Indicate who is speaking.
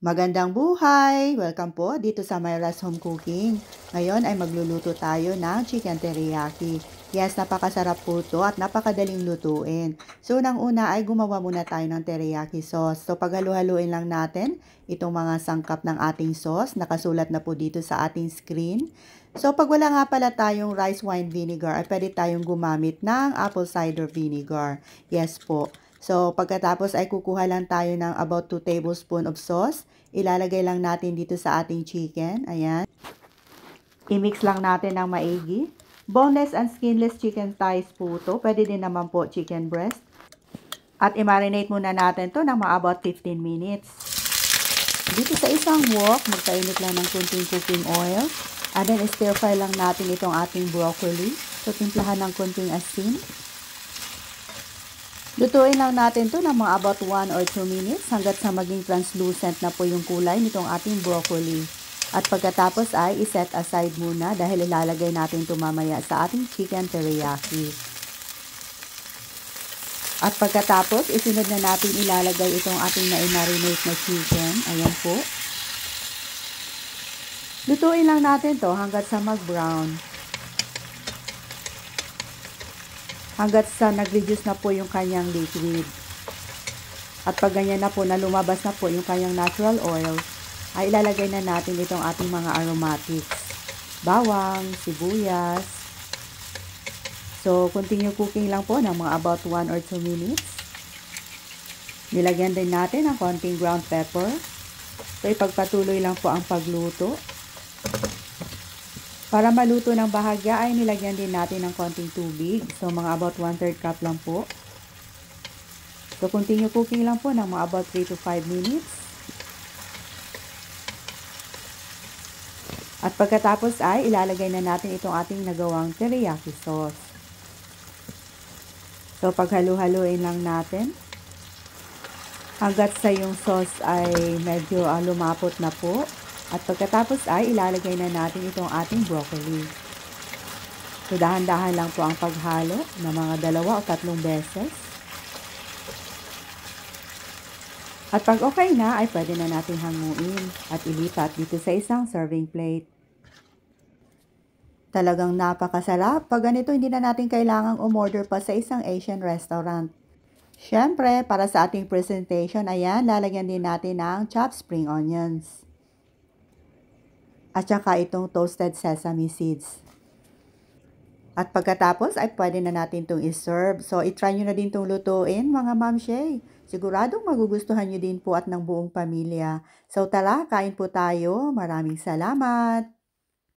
Speaker 1: Magandang buhay! Welcome po dito sa Myra's Home Cooking. Ngayon ay magluluto tayo ng chicken teriyaki. Yes, napakasarap po ito at napakadaling lutuin. So, unang-una ay gumawa muna tayo ng teriyaki sauce. So, paghalu-haluin lang natin itong mga sangkap ng ating sauce. Nakasulat na po dito sa ating screen. So, pag wala nga pala tayong rice wine vinegar, ay pwede tayong gumamit ng apple cider vinegar. Yes po. So, pagkatapos ay kukuha lang tayo ng about 2 tablespoon of sauce. Ilalagay lang natin dito sa ating chicken. Ayan. I-mix lang natin ng maigi. Boneless and skinless chicken thighs po ito. Pwede din naman po chicken breast. At i-marinate muna natin to ng mga about 15 minutes. Dito sa isang wok, magpainit lang ng kunting cooking oil. And then, stir fry lang natin itong ating broccoli. So, timplahan ng kunting asin. Lutuin lang natin to ng mga about 1 or 2 minutes hanggat sa maging translucent na po yung kulay nitong ating broccoli. At pagkatapos ay iset aside muna dahil ilalagay natin ito mamaya sa ating chicken teriyaki. At pagkatapos, isunod na natin ilalagay itong ating na-marinate na chicken. Ayan po. Lutuin lang natin to hanggat sa mag-brown. Hanggat sa nag-reduce na po yung kanyang liquid. At pag ganyan na po, na lumabas na po yung kanyang natural oil, ay ilalagay na natin itong ating mga aromatics. Bawang, sibuyas. So, continue cooking lang po ng mga about 1 or 2 minutes. Nilagyan din natin ng konting ground pepper. So, ipagpatuloy lang po ang pagluto. Para maluto ng bahagya ay nilagyan din natin ng konting tubig. So, mga about 1/3 cup lang po. So, continue cooking lang po ng mga about 3 to 5 minutes. At pagkatapos ay ilalagay na natin itong ating nagawang teriyaki sauce. So, paghalu-haluin lang natin. Hanggat sa yung sauce ay medyo lumapot na po. At pagkatapos ay ilalagay na natin itong ating broccoli. So, dahan-dahan lang po ang paghalo ng mga 2 o 3 beses. At pag okay na, ay pwede na natin hanguin at ilipat dito sa isang serving plate. Talagang napakasarap. Pag ganito, hindi na natin kailangang umorder pa sa isang Asian restaurant. Siyempre, para sa ating presentation, ayan, lalagyan din natin ng chopped spring onions. At saka itong toasted sesame seeds. At pagkatapos ay pwede na natin itong iserve. So, itry nyo na din itong lutuin mga Ma'am Shay. Siguradong magugustuhan nyo din po at ng buong pamilya. So, tara, kain po tayo. Maraming salamat!